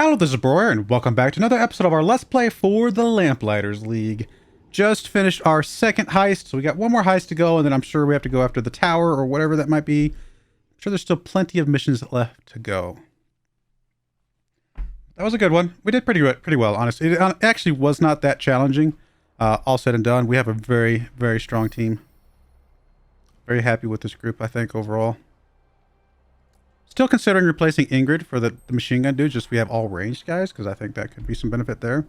Hello, this is Broyar, and welcome back to another episode of our Let's Play for the Lamplighters League. Just finished our second heist, so we got one more heist to go, and then I'm sure we have to go after the tower or whatever that might be. I'm sure there's still plenty of missions left to go. That was a good one. We did pretty well, honestly. It actually was not that challenging. All said and done, we have a very, very strong team. Very happy with this group, I think, overall. Still considering replacing Ingrid for the machine gun dude, just we have all ranged guys, because I think that could be some benefit there.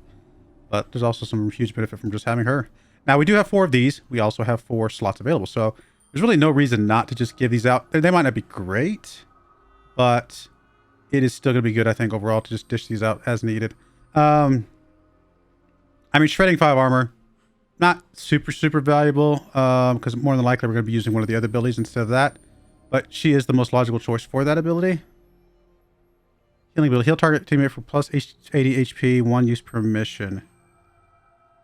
But there's also some huge benefit from just having her. Now, we do have 4 of these. We also have 4 slots available, so there's really no reason not to just give these out. They might not be great, but it is still going to be good, I think, overall, to just dish these out as needed. I mean, shredding 5 armor, not super valuable, because more than likely we're going to be using one of the other abilities instead of that. But she is the most logical choice for that ability. Healing ability. Heal target teammate for plus 80 HP, 1 use per mission.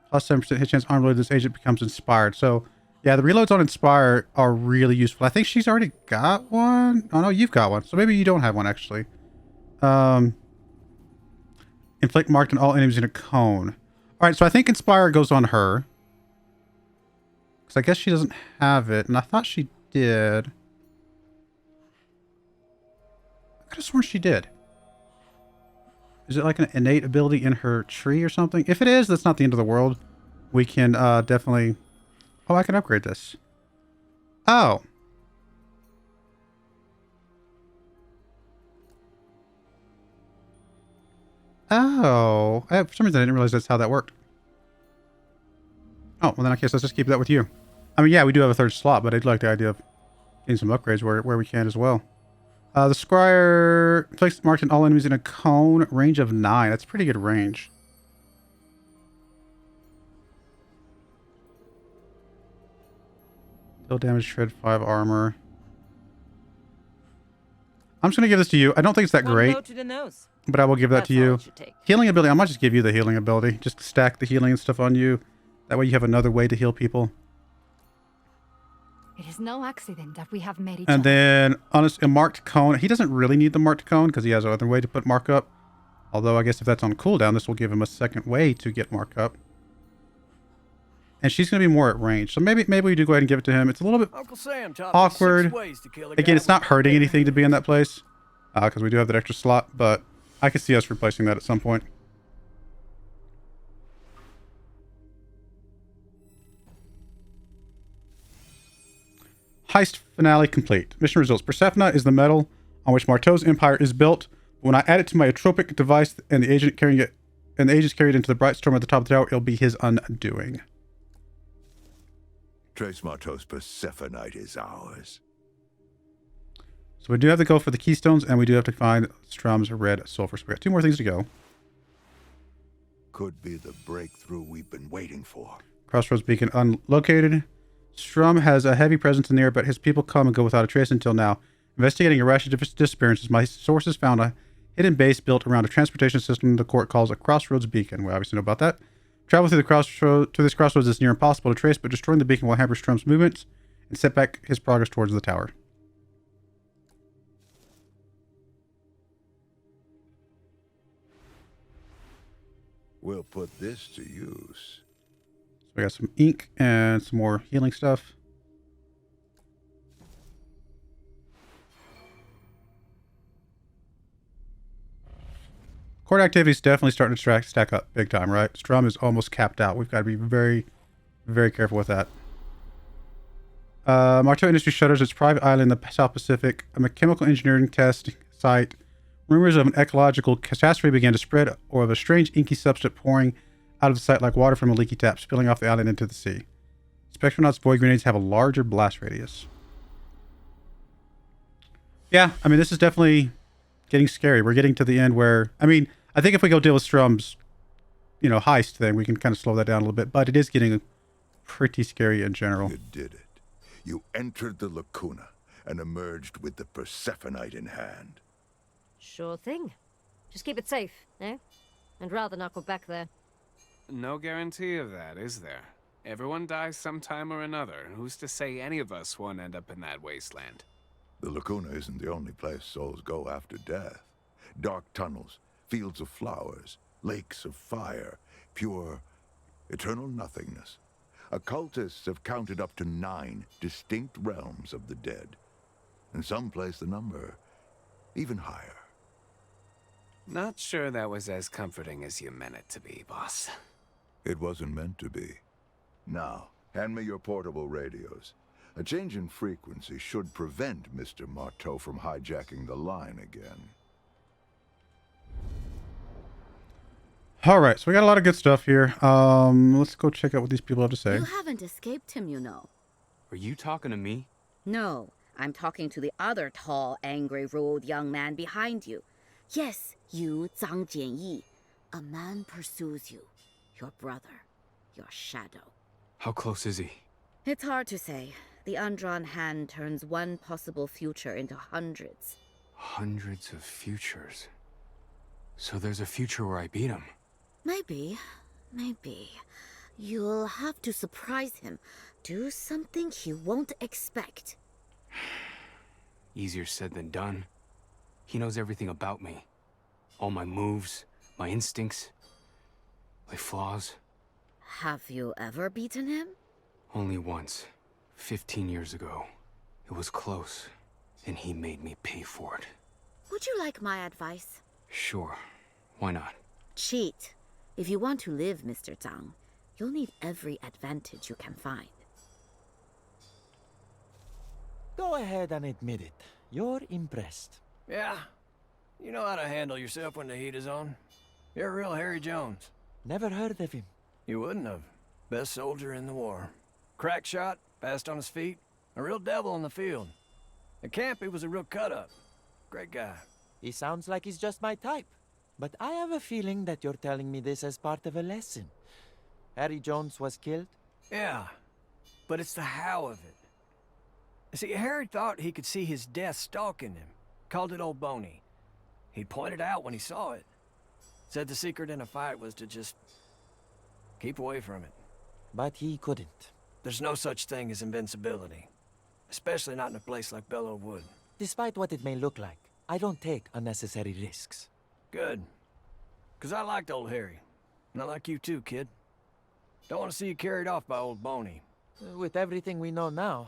Plus 7% hit chance arm load. This agent becomes inspired. So, yeah, the reloads on Inspire are really useful. I think she's already got one. Oh, no, you've got one. So maybe you don't have one, actually. Inflict marked on all enemies in a cone. All right, so I think Inspire goes on her. Because I guess she doesn't have it. And I thought she did. I could have sworn she did. Is it like an innate ability in her tree or something? If it is, that's not the end of the world. We can definitely... Oh, I can upgrade this. Oh. Oh. For some reason, I didn't realize that's how that worked. Oh, well then I guess let's just keep that with you. I mean, yeah, we do have a 3rd slot, but I'd like the idea of getting some upgrades where we can as well. The Scryer placed marked in all enemies in a cone, range of 9. That's pretty good range. Deal damage, shred 5 armor. I'm just going to give this to you. I don't think it's that great, but I will give that to you. Healing ability. I might just give you the healing ability. Just stack the healing and stuff on you. That way you have another way to heal people. It is no accident that we have met each And other. then on a marked cone, he doesn't really need the marked cone because he has another way to put mark up. Although I guess if that's on cooldown, this will give him a second way to get mark up. And she's going to be more at range. So maybe we do go ahead and give it to him. It's a little bit awkward. Again, it's not hurting anything to be in that place because we do have that extra slot, but I could see us replacing that at some point. Heist finale complete. Mission results. Persephone is the metal on which Marteau's empire is built. When I add it to my atropic device and the agent carrying it, and the agent's carried into the bright storm at the top of the tower, it'll be his undoing. Trace Marteau's Persephonite is ours. So we do have to go for the keystones, and we do have to find Strum's red sulfur. So we got 2 more things to go. Could be the breakthrough we've been waiting for. Crossroads beacon unlocated. Strum has a heavy presence in the air, but his people come and go without a trace until now. Investigating a rash of disappearances, my sources found a hidden base built around a transportation system the court calls a crossroads beacon. We obviously know about that. Travel through this crossroads is near impossible to trace, but destroying the beacon will hamper Strum's movements and set back his progress towards the tower. We'll put this to use. So we got some ink and some more healing stuff. Court activity is definitely starting to stack up big time, right? Strum is almost capped out. We've got to be very, very careful with that. Marteau Industry shutters its private island in the South Pacific. A chemical engineering test site. Rumors of an ecological catastrophe began to spread, or of a strange inky substance pouring out of the site like water from a leaky tap, spilling off the island into the sea. Spectronauts' void grenades have a larger blast radius. Yeah, I mean, this is definitely getting scary. We're getting to the end where, I mean, I think if we go deal with Strum's, heist thing, we can kind of slow that down a little bit, but it is getting pretty scary in general. You did it. You entered the lacuna and emerged with the Persephonite in hand. Sure thing. Just keep it safe, eh? And rather not go back there. No guarantee of that, is there? Everyone dies sometime or another. Who's to say any of us won't end up in that wasteland? The lacuna isn't the only place souls go after death. Dark tunnels, fields of flowers, lakes of fire, pure, eternal nothingness. Occultists have counted up to 9 distinct realms of the dead, and some place the number even higher. Not sure that was as comforting as you meant it to be, boss. It wasn't meant to be. Now, hand me your portable radios. A change in frequency should prevent Mr. Marteau from hijacking the line again. All right, so we got a lot of good stuff here. Let's go check out what these people have to say. You haven't escaped him, you know. Are you talking to me? No, I'm talking to the other tall, angry, rude young man behind you. Yes, you, Zhang Jianyi. A man pursues you. Your brother. Your shadow. How close is he? It's hard to say. The undrawn hand turns one possible future into hundreds. Hundreds of futures. So there's a future where I beat him. Maybe. You'll have to surprise him. Do something he won't expect. Easier said than done. He knows everything about me. All my moves, my instincts, my flaws. Have you ever beaten him? Only once. 15 years ago. It was close, and he made me pay for it. Would you like my advice? Sure. Why not? Cheat. If you want to live, Mr. Zhang, you'll need every advantage you can find. Go ahead and admit it. You're impressed. Yeah. You know how to handle yourself when the heat is on. You're a real Harry Jones. Never heard of him. You wouldn't have. Best soldier in the war. Crack shot, fast on his feet. A real devil in the field. At camp, he was a real cut-up. Great guy. He sounds like he's just my type. But I have a feeling that you're telling me this as part of a lesson. Harry Jones was killed? Yeah. But it's the how of it. See, Harry thought he could see his death stalking him. Called it Old Boney. He pointed out when he saw it. Said the secret in a fight was to just keep away from it. But he couldn't. There's no such thing as invincibility. Especially not in a place like Bellow Wood. Despite what it may look like, I don't take unnecessary risks. Good. 'Cause I liked old Harry. And I like you too, kid. Don't want to see you carried off by Old Boney. With everything we know now,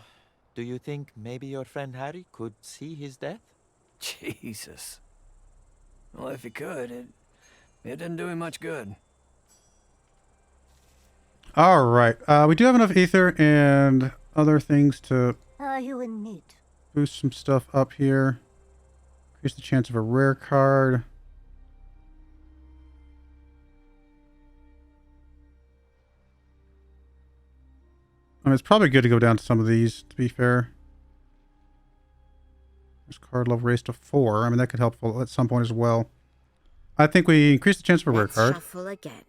do you think maybe your friend Harry could see his death? Jesus. Well, if he could, it didn't do him much good. All right, we do have enough ether and other things to Are you in need? boost some stuff up here. Increase the chance of a rare card. I mean, it's probably good to go down to some of these, to be fair. This card level raised to 4. I mean, that could help at some point as well. I think we increase the chance of a rare Let's card. shuffle again.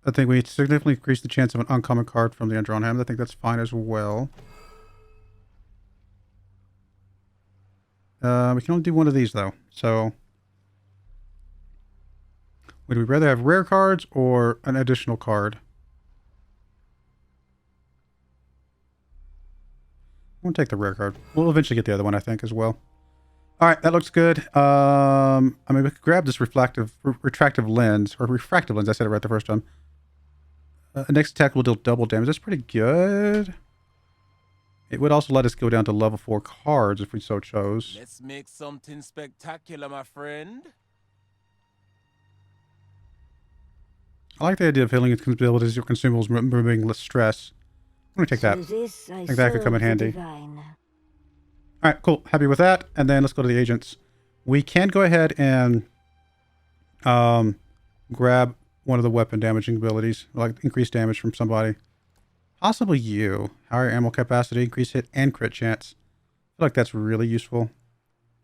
I think we significantly increase the chance of an uncommon card from the undrawn hand. I think that's fine as well. We can only do one of these, though. So, would we rather have rare cards or an additional card? We'll take the rare card. We'll eventually get the other one, I think, as well. All right, that looks good. I mean, we could grab this retractive lens, or refractive lens. I said it right the first time. Next attack will deal double damage. That's pretty good. It would also let us go down to level 4 cards if we so chose. Let's make something spectacular, my friend. I like the idea of healing abilities or consumables, removing less stress. I'm going to take that. I think that could come in handy. All right, cool. Happy with that. And then let's go to the agents. We can go ahead and grab one of the weapon damaging abilities, like increased damage from somebody. Possibly you. Higher ammo capacity, increased hit, and crit chance. I feel like that's really useful.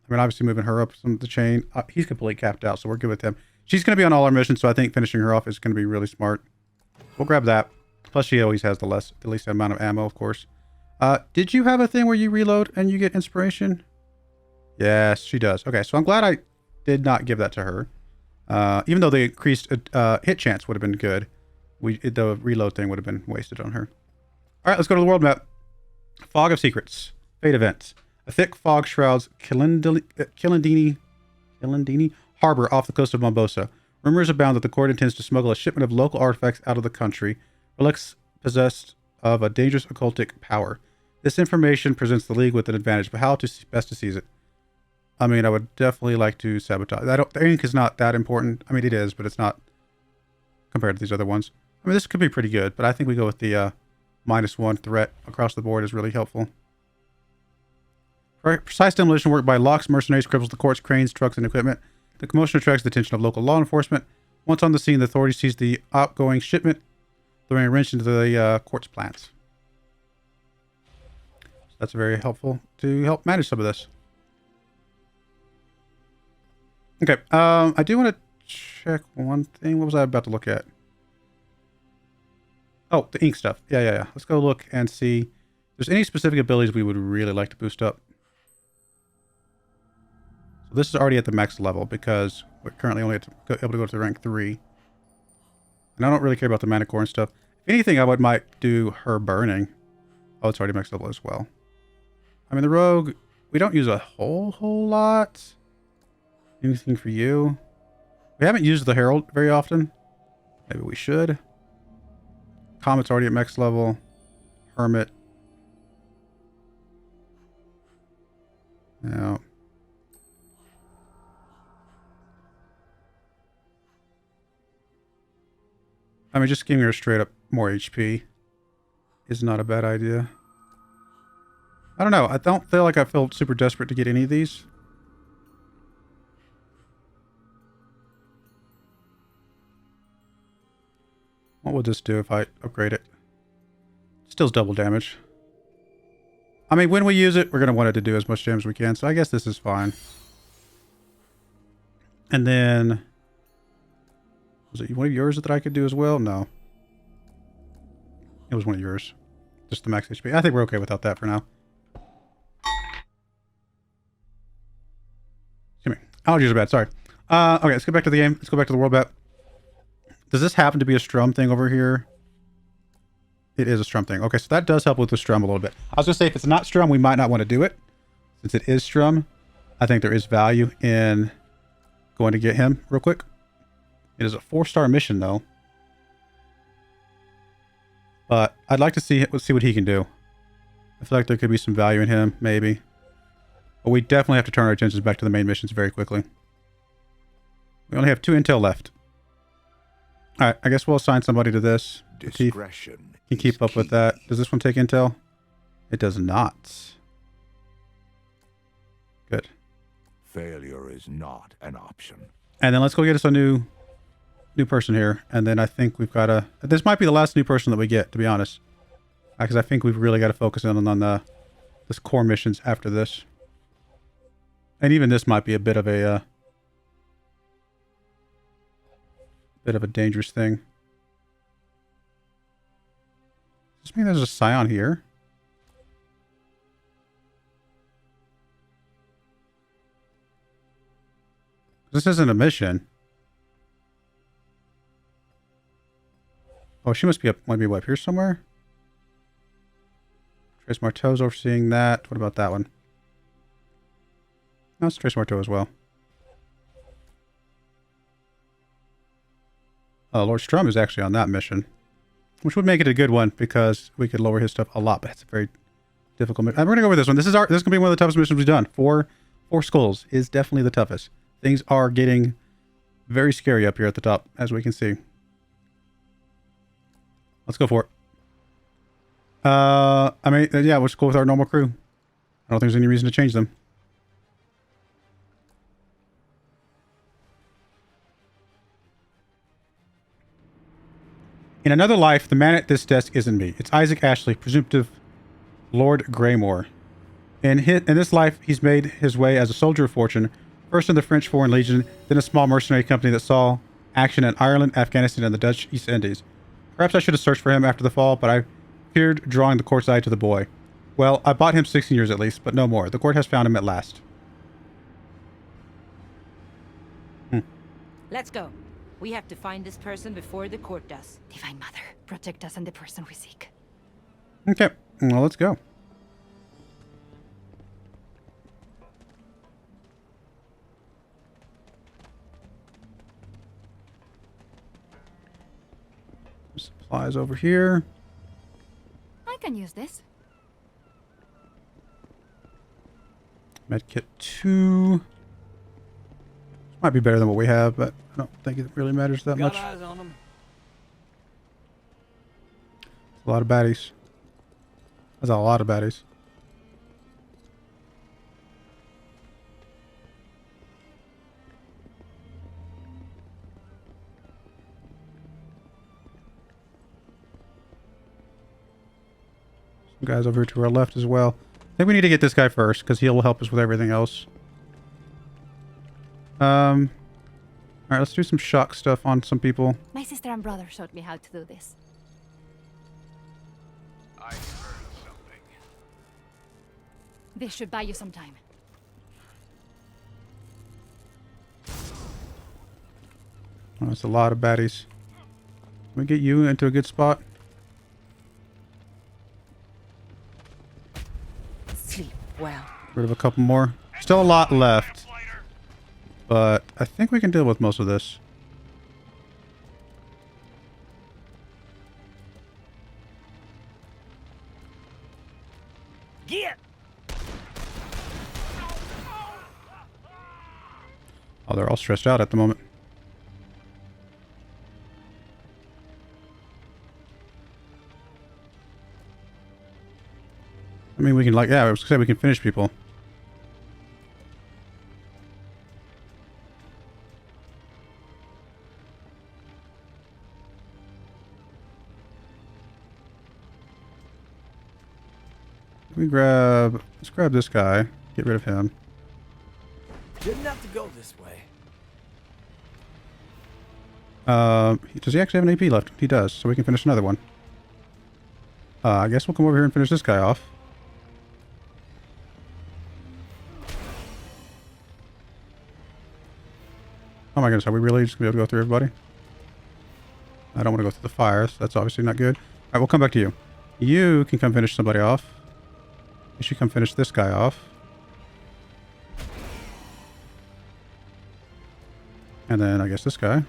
I mean, obviously moving her up the chain. He's completely capped out, so we're good with him. She's going to be on all our missions, so I think finishing her off is going to be really smart. We'll grab that. Plus, she always has the least amount of ammo, of course. Did you have a thing where you reload and you get inspiration? Yes, she does. Okay, so I'm glad I did not give that to her. Even though the increased hit chance would have been good, the reload thing would have been wasted on her. All right, let's go to the world map. Fog of Secrets. Fate events. A thick fog shrouds Kilindini Harbor off the coast of Mombosa. Rumors abound that the court intends to smuggle a shipment of local artifacts out of the country, relics possessed of a dangerous occultic power. This information presents the League with an advantage, but how to best to seize it? I mean, I would definitely like to sabotage. The ink is not that important. I mean, it is, but it's not compared to these other ones. I mean, this could be pretty good, but I think we go with the -1 threat across the board is really helpful. Precise demolition work by locks, mercenaries, cripples the court's cranes, trucks, and equipment. The commotion attracts the attention of local law enforcement. Once on the scene, the authorities seize the outgoing shipment, throwing a wrench into the court's plans. So that's very helpful to help manage some of this. Okay, I do want to check one thing. What was I about to look at? Oh, the ink stuff. Yeah. Let's go look and see if there's any specific abilities we would really like to boost up. So this is already at the max level because we're currently only able to go to rank 3. And I don't really care about the mana core and stuff. If anything, I might do her burning. Oh, it's already max level as well. I mean, the rogue, we don't use a whole lot. Anything for you? We haven't used the herald very often. Maybe we should. Comet's already at max level. Hermit. No. I mean, just giving her straight up more HP is not a bad idea. I don't know. I don't feel like I feel super desperate to get any of these. What would this do if I upgrade it? Still's double damage. I mean, when we use it, we're going to want it to do as much damage as we can. So I guess this is fine. And then... was it one of yours that I could do as well? No. It was one of yours. Just the max HP. I think we're okay without that for now. Excuse me. Allergies are bad. Sorry. Okay, let's go back to the game. Let's go back to the world map. Does this happen to be a strum thing over here? It is a strum thing. Okay, so that does help with the strum a little bit. I was going to say, if it's not strum, we might not want to do it. Since it is strum, I think there is value in going to get him real quick. It is a 4-star mission, though. But I'd like to see what he can do. I feel like there could be some value in him, maybe. But we definitely have to turn our attentions back to the main missions very quickly. We only have 2 intel left. Alright, I guess we'll assign somebody to this. Discretion can keep up with that. Does this one take intel? It does not. Good. Failure is not an option. And then let's go get us a new person here. And then I think we've got to... this might be the last new person that we get, to be honest. Because I think we've really got to focus in on this core missions after this. And even this might be a bit of a... dangerous thing. Does this mean there's a scion here? This isn't a mission. Oh, she might be up here somewhere. Trace Marteau's overseeing that. What about that one? No, it's Trace Marteau as well. Lord Strum is actually on that mission, which would make it a good one because we could lower his stuff a lot, but it's a very difficult mission. We're going to go over this one. This is going to be one of the toughest missions we've done. Four skulls is definitely the toughest. Things are getting very scary up here at the top, as we can see. Let's go for it. I mean, yeah, we'll just go with our normal crew. I don't think there's any reason to change them. In another life, the man at this desk isn't me. It's Isaac Ashley, presumptive Lord Greymore. In this life, he's made his way as a soldier of fortune, first in the French Foreign Legion, then a small mercenary company that saw action in Ireland, Afghanistan, and the Dutch East Indies. Perhaps I should have searched for him after the fall, but I feared drawing the court's eye to the boy. Well, I bought him 16 years at least, but no more. The court has found him at last. Let's go. We have to find this person before the court does. Divine Mother, protect us and the person we seek. Okay, well, let's go. Supplies over here. I can use this. Medkit 2. Might be better than what we have, but I don't think it really matters that much. Got eyes on them. A lot of baddies. That's a lot of baddies. Some guys over here to our left as well. I think we need to get this guy first because he'll help us with everything else. All right, let's do some shock stuff on some people. My sister and brother showed me how to do this. I heard of something. This should buy you some time. Oh, that's a lot of baddies. Can we get you into a good spot? Sleep well. Rid of a couple more. Still a lot left. But I think we can deal with most of this. Get! Oh, they're all stressed out at the moment. I mean, we can like, yeah, I was gonna say we can finish people. Let's grab this guy. Get rid of him. Didn't have to go this way. Does he actually have an AP left? He does, so we can finish another one. I guess we'll come over here and finish this guy off. Oh my goodness, are we really just going to be able to go through everybody? I don't want to go through the fires. That's obviously not good. Alright, we'll come back to you. You can come finish somebody off. You should come finish this guy off. And then I guess this guy.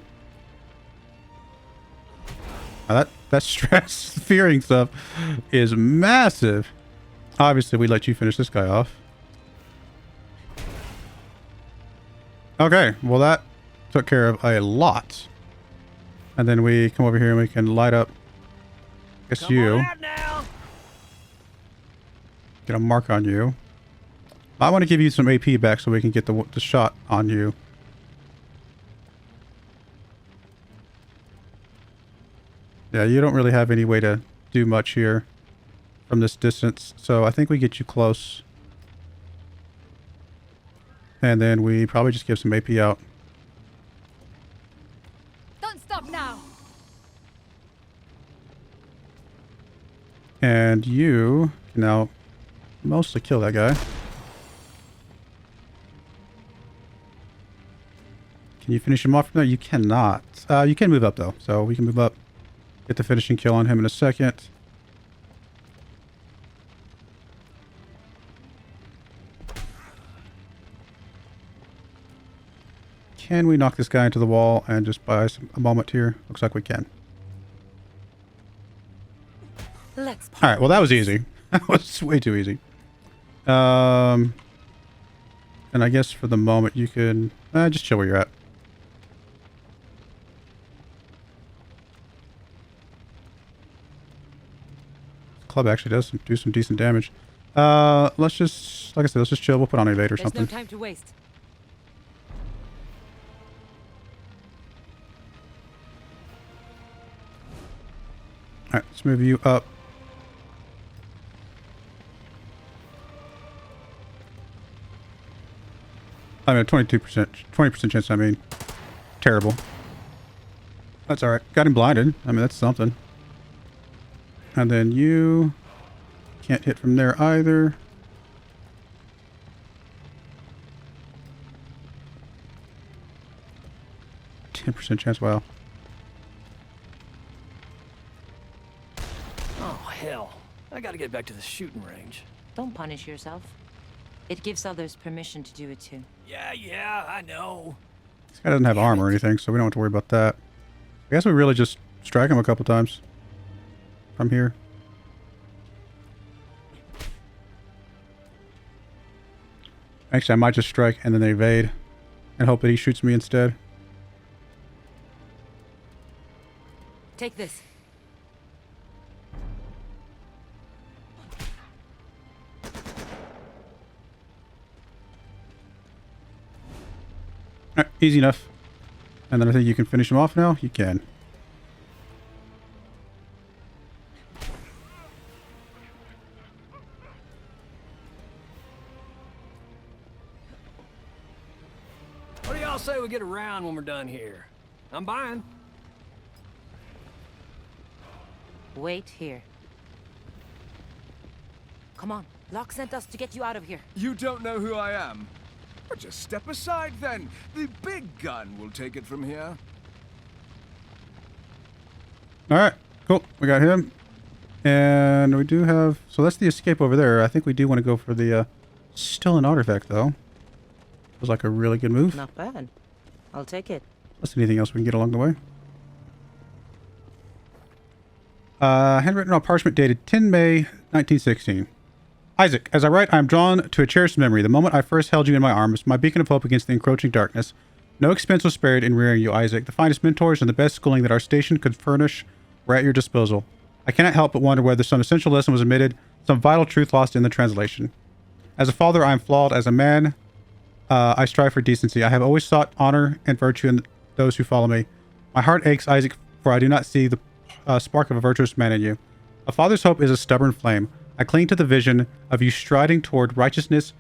Now that stress fearing stuff is massive. Obviously, we let you finish this guy off. Okay, well that took care of a lot. And then we come over here and we can light up. I guess you. Get a mark on you. I want to give you some AP back so we can get the shot on you. Yeah, you don't really have any way to do much here from this distance. So I think we get you close. And then we probably just give some AP out. Don't stop now. And you can now mostly kill that guy. Can you finish him off from there? You cannot. You can move up though. So we can move up. Get the finishing kill on him in a second. Can we knock this guy into the wall and just buy a moment here? Looks like we can. Let's All right, well that was easy. That was way too easy. And I guess for the moment you can just chill where you're at. Club actually does do some decent damage. Let's just, like I said, let's just chill. We'll put on evade or There's something. no time to waste. All right, let's move you up. I mean, 20% chance. I mean, terrible. That's all right. Got him blinded. I mean, that's something. And then you can't hit from there either. %10 chance. Wow. Oh, hell. I gotta get back to the shooting range. Don't punish yourself. It gives others permission to do it too. Yeah, I know. This guy doesn't have armor or anything, so we don't have to worry about that. I guess we really just strike him a couple times. from here. Actually, I might just strike and then they evade and hope that he shoots me instead. Take this. Alright, easy enough. And then I think you can finish him off now. You can. What do y'all say we get around when we're done here? I'm buying. Wait here. Come on. Locke sent us to get you out of here. You don't know who I am? Well, just step aside then. The big gun will take it from here. Alright, cool. We got him. And we do have... So that's the escape over there. I think we do want to go for the still an artifact, though. Was like a really good move. Not bad. I'll take it. Unless anything else we can get along the way. Handwritten on parchment dated 10 May 1916. Isaac, as I write, I am drawn to a cherished memory. The moment I first held you in my arms, my beacon of hope against the encroaching darkness. No expense was spared in rearing you, Isaac. The finest mentors and the best schooling that our station could furnish were at your disposal. I cannot help but wonder whether some essential lesson was omitted, some vital truth lost in the translation. As a father, I am flawed. As a man, I strive for decency. I have always sought honor and virtue in those who follow me. My heart aches, Isaac, for I do not see the spark of a virtuous man in you. A father's hope is a stubborn flame. I cling to the vision of you striding toward righteousness,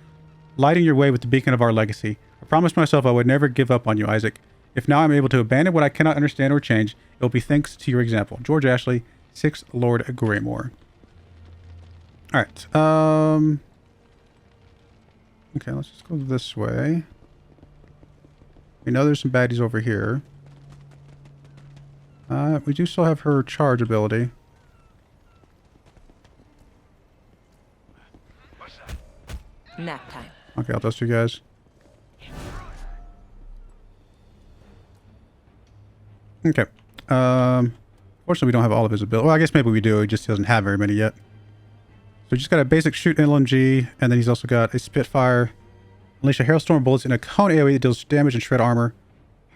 lighting your way with the beacon of our legacy. I promised myself I would never give up on you, Isaac. If now I'm able to abandon what I cannot understand or change, it will be thanks to your example. George Ashley, 6th Lord Greymore. Alright, okay, let's just go this way. We know there's some baddies over here. We do still have her charge ability. Nap time. Okay, I'll toast you guys. Okay. Fortunately, we don't have all of his ability. Well, I guess maybe we do. He just doesn't have very many yet. So he just got a basic shoot LMG, and then he's also got a Spitfire. Unleash a hailstorm of bullets in a cone AoE that deals damage and shred armor.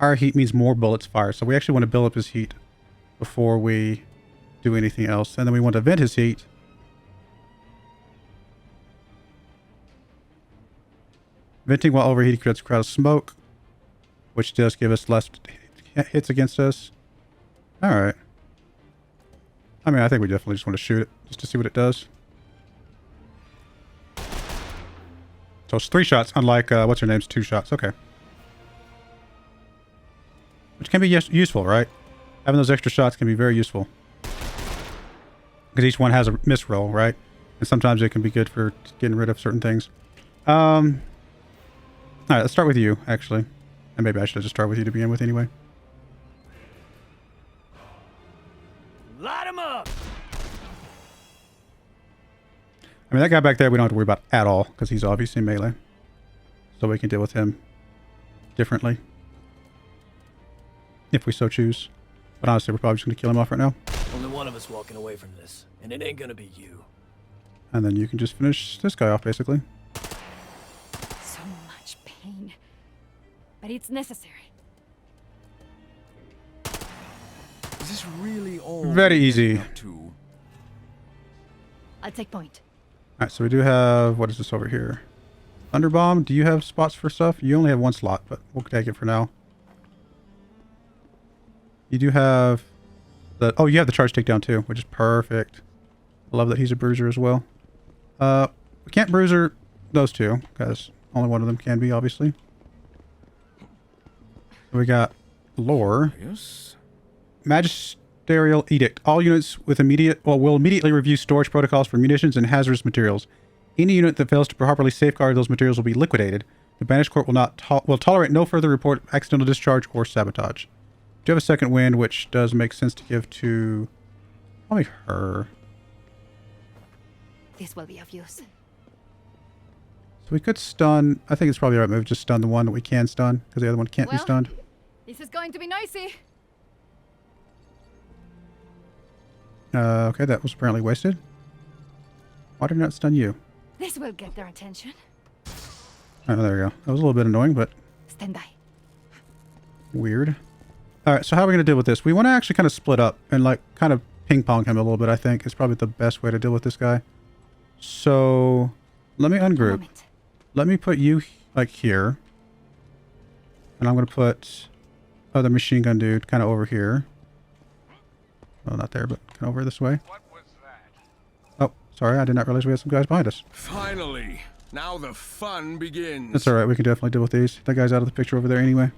Higher heat means more bullets fire. So we actually want to build up his heat before we do anything else. And then we want to vent his heat. Venting while overheated creates a cloud of smoke, which does give us less hits against us. Alright. I mean, I think we definitely just want to shoot it, just to see what it does. So it's 3 shots, unlike, what's her name's 2 shots. Okay. Which can be useful, right? Having those extra shots can be very useful. Because each one has a miss roll, right? And sometimes it can be good for getting rid of certain things. Alright, let's start with you, actually. And maybe I should just start with you to begin with anyway. Light him up! I mean, that guy back there we don't have to worry about at all, because he's obviously melee. So we can deal with him differently. If we so choose. But honestly, we're probably just going to kill him off right now. Only one of us walking away from this, and it ain't gonna be you. And then you can just finish this guy off, basically. So much pain. But it's necessary. Is this really all? Very easy. I'll take point. Alright, so we do have... What is this over here? Thunderbomb, do you have spots for stuff? You only have 1 slot, but we'll take it for now. You do have... the... Oh, you have the charge takedown too, which is perfect. I love that he's a bruiser as well. We can't bruiser those two, because only one of them can be, obviously. So we got lore. Yes. Magisterial edict. All units with will immediately review storage protocols for munitions and hazardous materials. Any unit that fails to properly safeguard those materials will be liquidated. The Banished Court will tolerate no further report of accidental discharge or sabotage. We do have a second wind, which does make sense to give to probably her. This will be of use. So we could stun. I think it's probably the right move. Just stun the one that we can stun, because the other one can't be stunned. This is going to be noisy. Okay, that was apparently wasted. Why did it not stun you? This will get their attention. Oh, there we go. That was a little bit annoying, but Stand by. weird. Alright, so how are we going to deal with this? We want to actually kind of split up and like kind of ping pong him a little bit, I think. Is probably the best way to deal with this guy. So let me ungroup. Let me put you like here. And I'm going to put other machine gun dude kind of over here. Well, not there, but kind of over this way. What was that? Oh, sorry. I did not realize we had some guys behind us. Finally! Now the fun begins. That's alright. We can definitely deal with these. That guy's out of the picture over there anyway.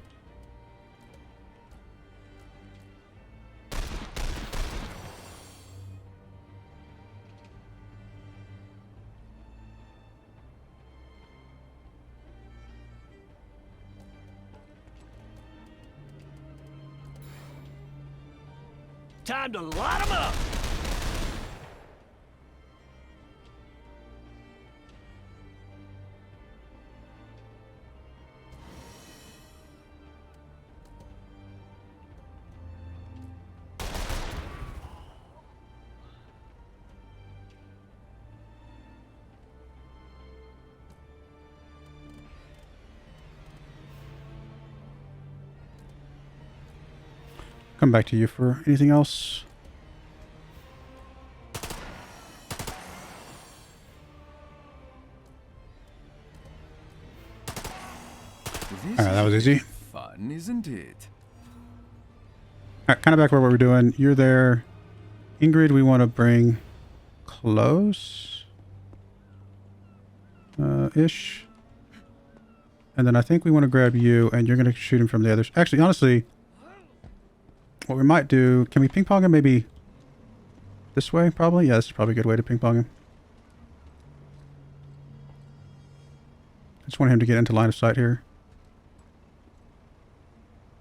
Time to light 'em up! Come back to you for anything else. This Alright, that was easy. Fun, isn't it? Alright, kind of back where what we're doing. You're there. Ingrid, we want to bring close. Ish. And then I think we want to grab you, and you're going to shoot him from the others. Actually, honestly, what we might do... Can we ping pong him maybe this way, probably? Yeah, this is probably a good way to ping pong him. I just want him to get into line of sight here.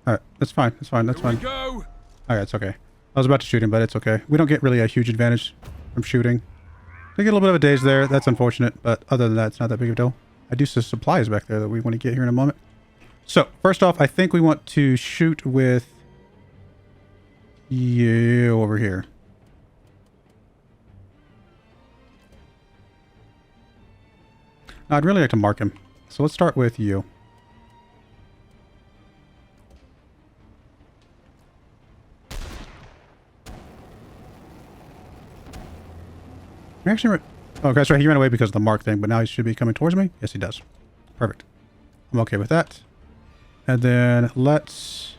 Alright, that's fine. That's fine. That's fine. Go. Alright, it's okay. I was about to shoot him, but it's okay. We don't get really a huge advantage from shooting. We get a little bit of a daze there. That's unfortunate, but other than that, it's not that big of a deal. I do see supplies back there that we want to get here in a moment. So, first off, I think we want to shoot with you over here. I'd really like to mark him. So let's start with you. Actually, oh, that's right. He ran away because of the mark thing, but now he should be coming towards me. Yes, he does. Perfect. I'm okay with that. And then let's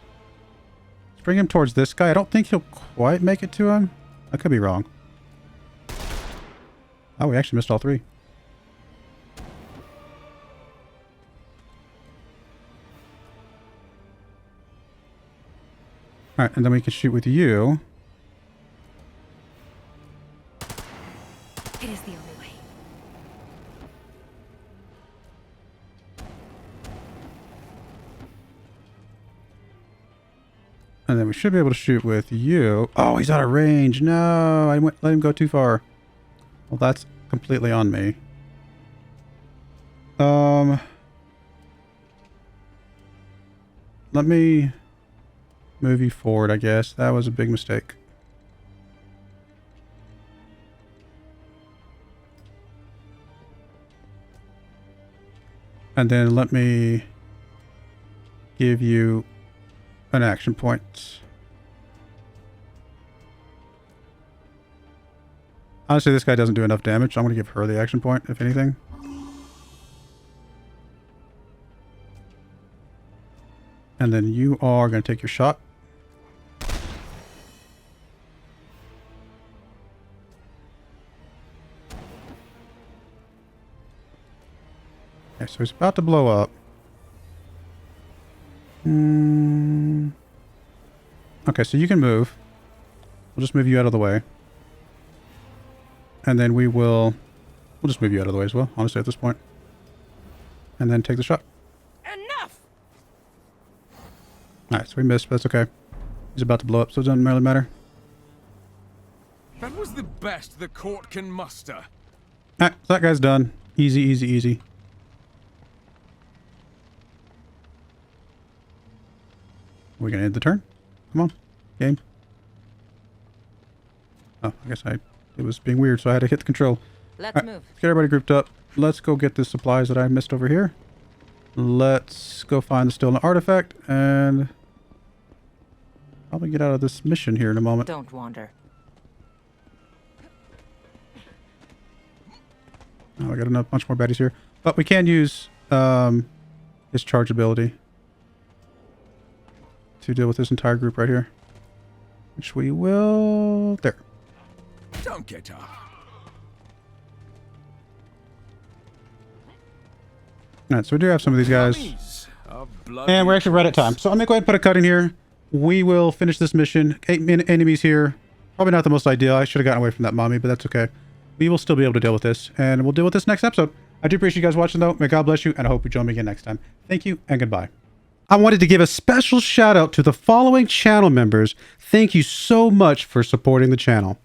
bring him towards this guy. I don't think he'll quite make it to him. I could be wrong. Oh, we actually missed all three. Alright, and then we can shoot with you. It is the only way. And then we should be able to shoot with you. Oh, he's out of range. No, I let him go too far. Well, that's completely on me. Let me move you forward, I guess. That was a big mistake. And then let me give you an action point. Honestly, this guy doesn't do enough damage. So I'm going to give her the action point, if anything. And then you are going to take your shot. Okay, so he's about to blow up. Okay, so you can move. We'll just move you out of the way. And then we'll just move you out of the way as well, honestly, at this point. And then take the shot. Enough! Alright, so we missed, but that's okay. He's about to blow up, so it doesn't really matter. That was the best the court can muster. Alright, so that guy's done. Easy, easy, easy. We're gonna end the turn. Come on, game. Oh, I guess it was being weird, so I had to hit the control. Let's All right, move. let's get everybody grouped up. Let's go get the supplies that I missed over here. Let's go find the stolen artifact and probably get out of this mission here in a moment. Don't wander. Oh, I got a bunch more baddies here. But we can use his charge ability to deal with this entire group right here. Which we will... There. Don't get up. Alright, so we do have some of these guys. Mummies of bloody And we're actually right at time. So I'm going to go ahead and put a cut in here. We will finish this mission. 8 enemies here. Probably not the most ideal. I should have gotten away from that mommy, but that's okay. We will still be able to deal with this. And we'll deal with this next episode. I do appreciate you guys watching, though. May God bless you, and I hope you join me again next time. Thank you, and goodbye. I wanted to give a special shout out to the following channel members. Thank you so much for supporting the channel.